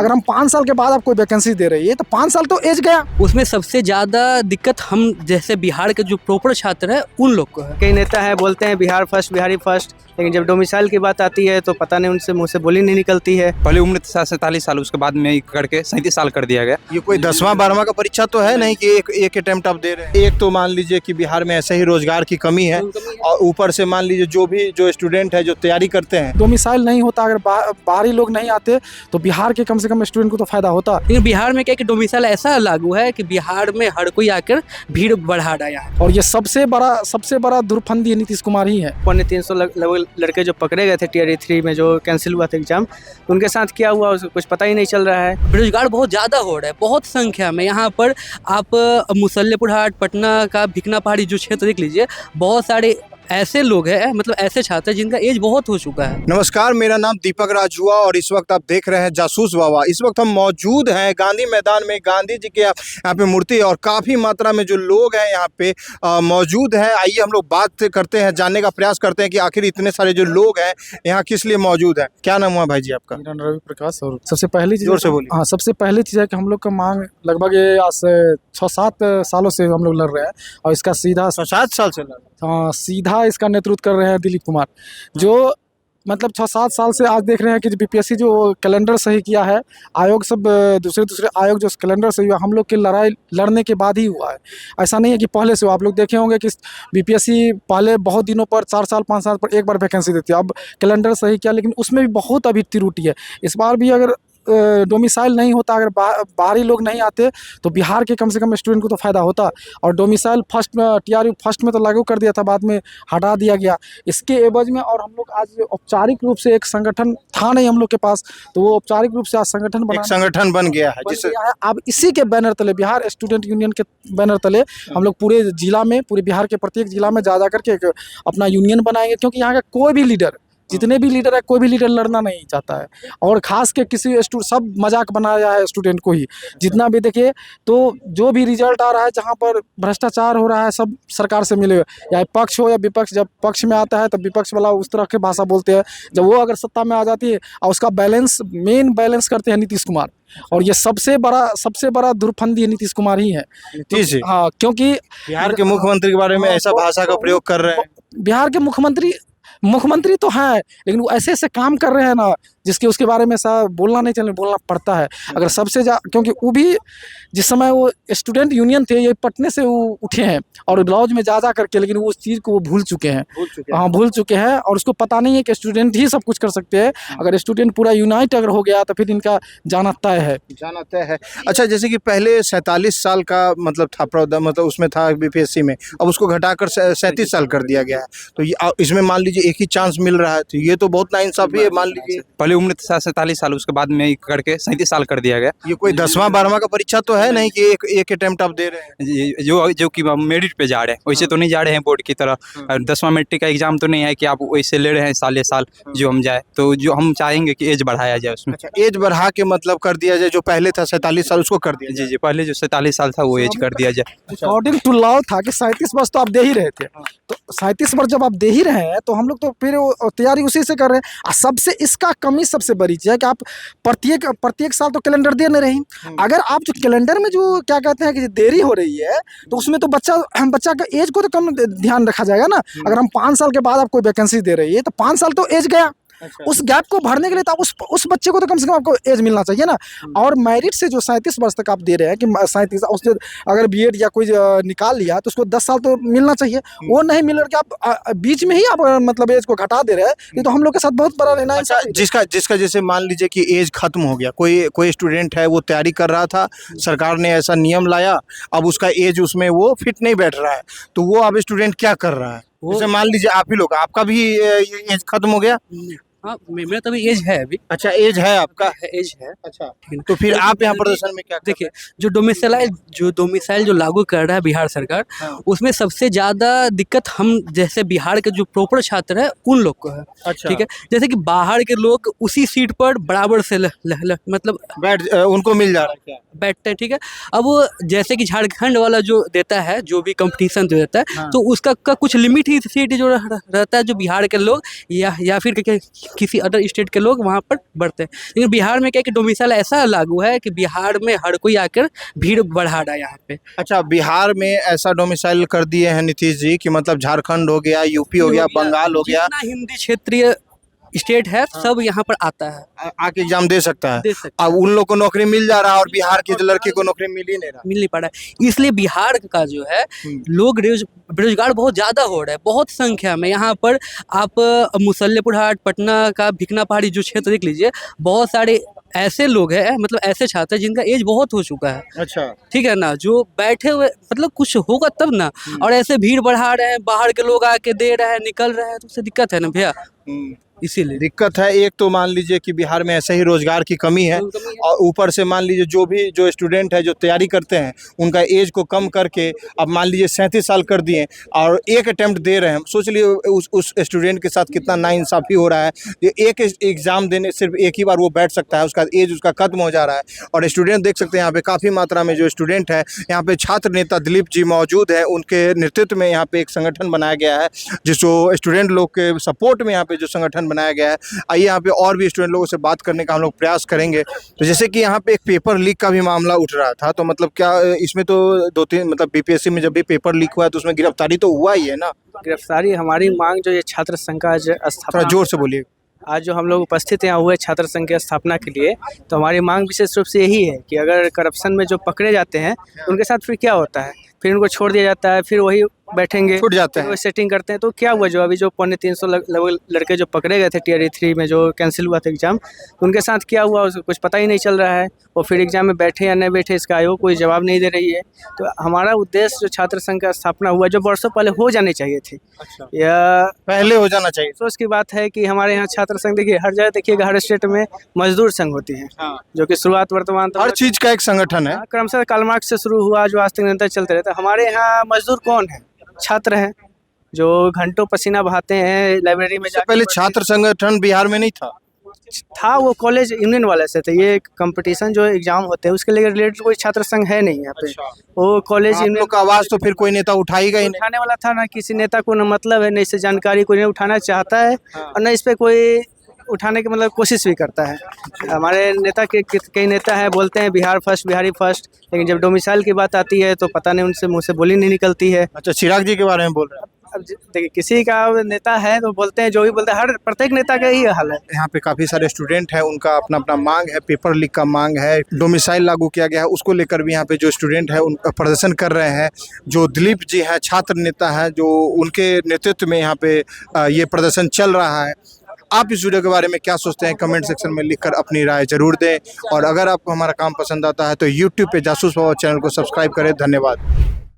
अगर हम 5 साल के बाद आप कोई वैकेंसी दे रही है तो 5 साल तो एज गया। उसमें सबसे ज़्यादा दिक्कत हम जैसे बिहार के जो प्रॉपर छात्र हैं उन लोग को है। कई नेता है बोलते हैं बिहार फर्स्ट, बिहारी फर्स्ट, लेकिन जब डोमिसाइल की बात आती है तो पता नहीं उनसे मुँह से बोली नहीं निकलती है। पहले उम्र था 47 साल, उसके बाद में करके 37 साल कर दिया गया। ये कोई 10वां 12वां का परीक्षा तो है नहीं कि एक अटेम्प्ट आप दे रहे हैं। एक तो मान लीजिए कि बिहार में ऐसे ही रोजगार की कमी है और ऊपर से मान लीजिए जो स्टूडेंट है जो तैयारी करते हैं, डोमिसाइल नहीं होता, अगर बाहरी लोग नहीं आते तो बिहार के कम से कम स्टूडेंट को तो फायदा होता। लेकिन बिहार में क्या कि डोमिसाइल ऐसा लागू है कि बिहार में हर कोई आकर भीड़ बढ़ा रहा है। और ये सबसे बड़ा धुरफंदी नीतीश कुमार ही है। 350 लगभग लड़के जो पकड़े गए थे टियर 3 में जो कैंसिल हुआ था एग्जाम, उनके साथ क्या हुआ उसको कुछ पता ही नहीं चल रहा है। बेरोजगार बहुत ज़्यादा हो रहा है, बहुत संख्या में। यहाँ पर आप मुसल्लेपुर हाट, पटना का भिकना पहाड़ी जो क्षेत्र देख लीजिए, बहुत सारे ऐसे लोग हैं, मतलब ऐसे छात्र जिनका एज बहुत हो चुका है। नमस्कार, मेरा नाम दीपक राज हुआ और इस वक्त आप देख रहे हैं जासूस बाबा। इस वक्त हम मौजूद हैं गांधी मैदान में। गांधी जी के यहाँ पे मूर्ति है और काफ़ी मात्रा में जो लोग हैं यहाँ पे मौजूद हैं। आइए हम लोग बात करते हैं, जानने का प्रयास करते हैं कि आखिर इतने सारे जो लोग हैं यहाँ किस लिए मौजूद हैं। क्या नाम हुआ भाई जी आपका? मेरा नाम रवि प्रकाश। और सबसे पहली चीज़, जोर से बोलिए। हाँ, सबसे पहली चीज़ है कि हम लोग का मांग लगभग ये आज से 6-7 सालों से हम लोग लड़ रहे हैं और इसका सीधा 7 साल से लड़ रहे हैं। हाँ, सीधा इसका नेतृत्व कर रहे हैं दिलीप कुमार, जो मतलब 6-7 साल से आज देख रहे हैं कि बीपीएससी जो कैलेंडर सही किया है, आयोग सब दूसरे आयोग जो कैलेंडर सही हुआ, हम लोग की लड़ाई लड़ने के बाद ही हुआ है। ऐसा नहीं है कि पहले से हुआ। आप लोग देखे होंगे कि बीपीएससी पहले बहुत दिनों पर 4 साल 5 साल पर एक बार वैकेंसी देती है, अब कैलेंडर सही किया, लेकिन उसमें भी बहुत अभी त्रुटि है। इस बार भी अगर डोमिसाइल नहीं होता, अगर बाहरी लोग नहीं आते तो बिहार के कम से कम स्टूडेंट को तो फायदा होता। और डोमिसाइल फर्स्ट में टीआरयू फर्स्ट में तो लागू कर दिया था, बाद में हटा दिया गया इसके एवज में। और हम लोग आज औपचारिक रूप से एक संगठन था नहीं हम लोग के पास, तो वो औपचारिक रूप से आज संगठन बन गया है जिससे अब इसी के बैनर तले, बिहार स्टूडेंट यूनियन के बैनर तले हम लोग पूरे जिला में, पूरे बिहार के प्रत्येक जिला में जा करके एक अपना यूनियन बनाएंगे। क्योंकि यहाँ का कोई भी लीडर, जितने भी लीडर है, कोई भी लीडर लड़ना नहीं चाहता है। और खास के किसी सब मजाक बनाया है स्टूडेंट को ही। जितना भी देखिए तो जो भी रिजल्ट आ रहा है, जहाँ पर भ्रष्टाचार हो रहा है, सब सरकार से मिलेगा, या पक्ष हो या विपक्ष। जब पक्ष में आता है तो विपक्ष वाला उस तरह की भाषा बोलते हैं, जब वो अगर सत्ता में आ जाती है और उसका मेन बैलेंस करते हैं नीतीश कुमार। और ये सबसे बड़ा धुरफंदी नीतीश कुमार ही है। जी। हाँ, क्योंकि बिहार के मुख्यमंत्री के बारे में ऐसा भाषा का प्रयोग कर रहे हैं। बिहार के मुख्यमंत्री तो है, लेकिन वो ऐसे काम कर रहे हैं ना, जिसके उसके बारे में ऐसा बोलना नहीं चाहिए, बोलना पड़ता है। अगर सबसे क्योंकि वो भी जिस समय वो स्टूडेंट यूनियन थे, ये पटने से वो उठे हैं और लॉज में जा करके, लेकिन वो उस चीज़ को वो भूल चुके हैं। हाँ, भूल चुके हैं। और उसको पता नहीं है कि स्टूडेंट ही सब कुछ कर सकते हैं। अगर स्टूडेंट पूरा यूनाइट अगर हो गया तो फिर इनका जाना तय है। अच्छा, जैसे कि पहले 47 साल का मतलब था, मतलब उसमें था बीपीएससी में, अब उसको घटाकर 37 साल कर दिया गया है। तो इसमें मान लीजिए एक ही चांस मिल रहा है, तो ये तो बहुत नाइंसाफी है। मान लीजिए पहले उम्र था 47 साल, उसके बाद में करके 37 साल कर दिया गया। ये कोई 10वां 12वां का परीक्षा तो है नहीं कि एक अटेम्प्ट आप दे रहे हैं। जो कि मेरिट पे जा रहे हैं, वैसे तो नहीं जा रहे हैं बोर्ड की तरह। 10वां मेट्रिक का एग्जाम तो नहीं है कि आप वैसे ले रहे हैं साल साल जो हम जाए। तो जो हम चाहेंगे कि एज बढ़ाया जाए उसमें। अच्छा, एज बढ़ा के मतलब कर दिया जाए, जो पहले था 47 साल उसको कर दिया जाए। जी, पहले जो 47 साल था वो एज कर दिया जाए। अकॉर्डिंग टू लॉ था कि 37 वर्ष तो आप दे ही रहे थे, तो 37 वर्ष जब आप दे ही रहे हैं तो हम लोग तो फिर तैयारी उसी से कर रहे हैं। और सबसे इसका कमी सबसे बड़ी चीज़ है कि आप प्रत्येक साल तो कैलेंडर दे नहीं रही। अगर आप जो कैलेंडर में जो क्या कहते हैं कि देरी हो रही है, तो उसमें तो बच्चा का एज को तो कम ध्यान रखा जाएगा ना। अगर हम 5 साल के बाद आप कोई वैकेंसी दे रही है तो 5 साल तो एज गया। अच्छा। उस गैप को भरने के लिए तो आप उस बच्चे को तो कम से कम आपको एज मिलना चाहिए ना। और मेरिट से जो 37 वर्ष तक आप दे रहे हैं कि 37, उससे अगर बीएड या कोई निकाल लिया तो उसको 10 साल तो मिलना चाहिए। वो नहीं मिल रहा कि आप बीच में ही आप मतलब एज को घटा दे रहे हैं। ये तो हम लोग के साथ बहुत बड़ा लेना है। अच्छा, जिसका जैसे मान लीजिए कि एज खत्म हो गया, कोई स्टूडेंट है वो तैयारी कर रहा था, सरकार ने ऐसा नियम लाया, अब उसका एज उसमें वो फिट नहीं बैठ रहा है, तो वो अब स्टूडेंट क्या कर रहा है? जैसे मान लीजिए आप ही लोग, आपका भी एज खत्म हो गया। हाँ, मेरा तो अभी एज है अभी। अच्छा, एज है आपका? एज है। अच्छा, तो फिर आप यहाँ प्रदर्शन में क्या देखिए, जो डोमिसाइल जो लागू कर रहा है बिहार सरकार, उसमें सबसे ज़्यादा दिक्कत हम जैसे बिहार के जो प्रॉपर छात्र हैं उन लोग को है। अच्छा। ठीक है, जैसे कि बाहर के लोग उसी सीट पर बराबर से मतलब उनको मिल जा रहा है क्या? बैठते हैं। ठीक है, अब वो जैसे कि झारखंड वाला जो देता है, जो भी कंपटीशन जो देता है, तो उसका कुछ लिमिट ही सीट जो रहता है, जो बिहार के लोग या फिर किसी अदर स्टेट के लोग वहाँ पर बढ़ते हैं। लेकिन बिहार में क्या है कि डोमिसाइल ऐसा लागू है कि बिहार में हर कोई आकर भीड़ बढ़ा रहा है यहाँ पे। अच्छा, बिहार में ऐसा डोमिसाइल कर दिए हैं नीतीश जी कि मतलब झारखंड हो गया, यूपी हो गया, बंगाल हो गया, जितना हिंदी क्षेत्रीय स्टेट है सब यहाँ पर आता है, आके एग्जाम दे सकता है। दे सकते अब उन लोग को नौकरी मिल जा रहा है और बिहार के लड़के को नौकरी मिल ही नहीं रहा। मिल नहीं पा रहा है। इसलिए बिहार का जो है लोग बेरोजगार बहुत ज़्यादा हो रहा है, बहुत संख्या में। यहाँ पर आप मुसल्लेपुर हाट, पटना का भिकना पहाड़ी जो क्षेत्र देख लीजिए, बहुत सारे ऐसे लोग हैं, मतलब ऐसे छात्र हैं जिनका एज बहुत हो चुका है, अच्छा, ठीक है ना, जो बैठे हुए मतलब कुछ होगा तब ना, और ऐसे भीड़ बढ़ा रहे हैं, बाहर के लोग आके दे रहे हैं, निकल रहे हैं, तो उससे दिक्कत है ना भैया। इसीलिए दिक्कत है। एक तो मान लीजिए कि बिहार में ऐसे ही रोजगार की कमी है, और ऊपर से मान लीजिए जो स्टूडेंट है जो तैयारी करते हैं उनका एज को कम करके अब मान लीजिए 37 साल कर दिए और एक अटेम्प्ट दे रहे हैं। सोच लिए उस स्टूडेंट के साथ कितना नाइंसाफ़ी हो रहा है। ये एक एग्ज़ाम देने सिर्फ एक ही बार वो बैठ सकता है, उसका एज उसका खत्म हो जा रहा है। और स्टूडेंट देख सकते हैं यहाँ पे काफ़ी मात्रा में जो स्टूडेंट है, यहाँ पे छात्र नेता दिलीप जी मौजूद है, उनके नेतृत्व में यहाँ पे एक संगठन बनाया गया है, जिसको स्टूडेंट लोग के सपोर्ट में यहाँ पे जो संगठन बनाया गया है। आइए यहाँ पे और भी स्टूडेंट लोगों से बात करने का हम लोग प्रयास करेंगे। तो जैसे कि यहाँ पे एक पेपर लीक का भी मामला उठ रहा था, तो मतलब क्या इसमें तो 2-3 मतलब बीपीएससी में जब भी पेपर लीक हुआ है तो उसमें गिरफ्तारी तो हुआ ही है ना? गिरफ्तारी हमारी मांग जो ये छात्र संघ का आज थोड़ा स्थापना, जोर से बोलिए। आज जो हम लोग उपस्थित यहाँ हुए छात्र संघ की स्थापना के लिए, तो हमारी मांग विशेष रूप से यही है कि अगर करप्शन में जो पकड़े जाते हैं उनके साथ फिर क्या होता है, फिर उनको छोड़ दिया जाता है, फिर वही बैठेंगे, छूट जाते फिर हैं। वो सेटिंग करते हैं। तो क्या हुआ, जो अभी जो 350 लगभग लड़के जो पकड़े गए थे टियर 3 में, जो कैंसिल हुआ था एग्जाम, उनके साथ क्या हुआ उसको कुछ पता ही नहीं चल रहा है। वो फिर एग्जाम में बैठे या नहीं बैठे इसका आयोग कोई जवाब नहीं दे रही है। तो हमारा उद्देश्य जो छात्र संघ का स्थापना हुआ, जो वर्षों पहले हो जानी चाहिए थी, अच्छा, या पहले हो जाना चाहिए। सोच की बात है कि हमारे यहाँ छात्र संघ, देखिए हर जगह देखिएगा, हर स्टेट में मजदूर संघ होती है, हाँ। जो कि शुरुआत वर्तमान हर चीज का एक संगठन है। क्रमशः कार्ल मार्क्स से शुरू हुआ, जो आज तक निरंतर चलते रहता है। हमारे यहाँ मजदूर कौन है? छात्र हैं, जो घंटों पसीना बहाते हैं लाइब्रेरी में इससे जाके पहले पढ़ते छात्र संगठन बिहार में नहीं था। था, वो कॉलेज यूनियन वाले से थे। ये कंपटीशन जो एग्जाम होते हैं उसके लिए रिलेटेड कोई छात्र संघ है नहीं यहाँ पे। वो कॉलेज आप यूनियन लोग का आवाज तो फिर कोई नेता उठाएगा ही नहीं। उठाने वाला था ना, किसी नेता को न मतलब है, न इससे जानकारी कोई नहीं उठाना चाहता है, हाँ। और न इस पे कोई उठाने की मतलब कोशिश भी करता है। हमारे नेता के कई नेता हैं, बोलते हैं बिहार फर्स्ट, बिहारी फर्स्ट, लेकिन जब डोमिसाइल की बात आती है तो पता नहीं उनसे मुँह से बोली नहीं निकलती है। अच्छा, चिराग जी के बारे में बोल रहे हैं। अब देखिए, किसी का नेता है तो बोलते हैं, जो भी बोलते हैं, हर प्रत्येक नेता का ही हाल है। यहाँ पे काफी सारे स्टूडेंट हैं, उनका अपना अपना मांग है, पेपर लीक का मांग है, डोमिसाइल लागू किया गया है, उसको लेकर भी यहाँ पे जो स्टूडेंट है उनका प्रदर्शन कर रहे हैं। जो दिलीप जी हैं, छात्र नेता हैं, जो उनके नेतृत्व में यहाँ पे ये प्रदर्शन चल रहा है। आप इस वीडियो के बारे में क्या सोचते हैं, कमेंट सेक्शन में लिखकर अपनी राय जरूर दें। और अगर आपको हमारा काम पसंद आता है तो यूट्यूब पे जासूस बाबा चैनल को सब्सक्राइब करें। धन्यवाद।